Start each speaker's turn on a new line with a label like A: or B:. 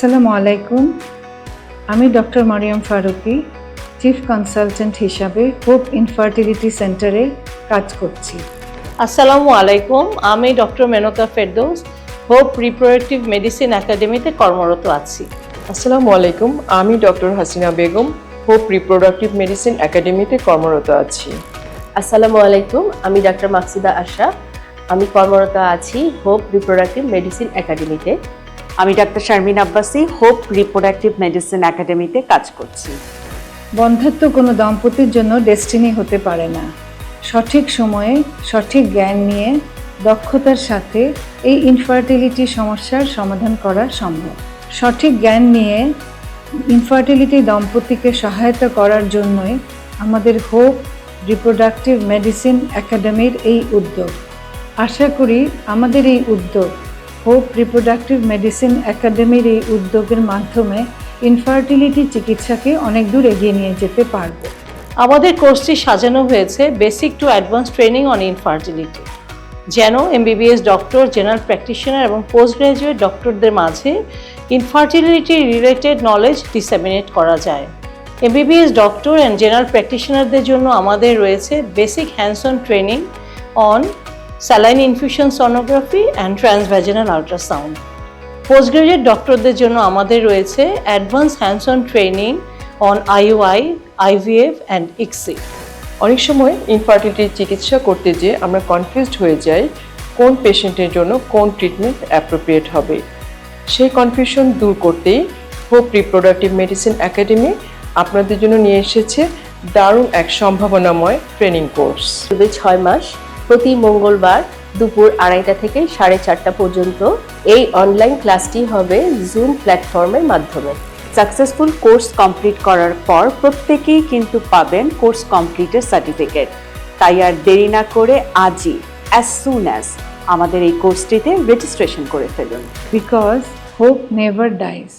A: আসসালামু আলাইকুম। আমি doctor Mariam Faruqui, chief consultant হিসাবে হোপ ইনফার্টিলিটি সেন্টারে কাজ করছি।
B: আসসালামু আলাইকুম, আমি doctor Menka Ferdous, hope reproductive medicine একাডেমিতে কর্মরত আছি।
C: আসসালামু আলাইকুম, আমি doctor Hasina Begum, hope reproductive medicine একাডেমিতে কর্মরত আছি।
D: আসসালামু আলাইকুম, আমি ডাক্তার মাকসুদা আশা, আমি কর্মরত আছি হোপ রিপ্রোডাক্টিভ মেডিসিন একাডেমিতে।
E: আমি doctor Sharmin Abbasi, hope reproductive medicine একাডেমিতে কাজ করছি।
A: বন্ধ্যাত্ব কোনো দম্পতির জন্য ডেস্টিনি হতে পারে না। সঠিক সময়ে সঠিক জ্ঞান নিয়ে দক্ষতার সাথে এই ইনফার্টিলিটি সমস্যার সমাধান করা সম্ভব। সঠিক জ্ঞান নিয়ে ইনফার্টিলিটি দম্পতিকে সহায়তা করার জন্যই আমাদের হোপ রিপ্রোডাক্টিভ মেডিসিন একাডেমির এই উদ্যোগ। আশা করি আমাদের এই উদ্যোগ, হোপ রিপ্রোডাক্টিভ মেডিসিন একাডেমির এই উদ্যোগের মাধ্যমে ইনফার্টিলিটি চিকিৎসাকে অনেক দূর এগিয়ে নিয়ে যেতে পারব।
B: আমাদের কোর্সটি সাজানো হয়েছে basic to advance training on infertility, যেন এমবিবিএস ডক্টর, জেনারেল প্র্যাকটিশনার এবং পোস্ট গ্রাজুয়েট ডক্টরদের মাঝে ইনফার্টিলিটি রিলেটেড নলেজ ডিসেমিনেট করা যায়। এমবিবিএস ডক্টর অ্যান্ড জেনারেল প্র্যাকটিশনারদের জন্য আমাদের রয়েছে basic hands on training on saline infusion sonography and transvaginal ultrasound. Post graduate ডক্টরদের জন্য আমাদের রয়েছে advance hands on training on IUI, IVF and ICSI।
C: অনেক সময় ইনফার্টিলিটি চিকিৎসা করতে যেয়ে আমরা কনফিউজড হয়ে যাই কোন পেশেন্টের জন্য কোন ট্রিটমেন্ট অ্যাপ্রোপ্রিয়েট হবে। সেই কনফিউশন দূর করতেই হোপ রিপ্রোডাক্টিভ মেডিসিন একাডেমি আপনাদের জন্য নিয়ে এসেছে দারুণ এক সম্ভাবনাময় ট্রেনিং কোর্স।
D: 6 মাস প্রতি মঙ্গলবার দুপুর 2:30 থেকে 4:30 পর্যন্ত এই অনলাইন ক্লাসটি হবে জুম প্ল্যাটফর্মের মাধ্যমে।
E: সাকসেসফুল কোর্স কমপ্লিট করার পর প্রত্যেকেই কিন্তু পাবেন কোর্স কমপ্লিটের সার্টিফিকেট। তাই আর দেরি না করে আজই অ্যাজ সুন অ্যাজ আমাদের এই কোর্সটিতে রেজিস্ট্রেশন করে ফেলুন।
A: Because hope never dies.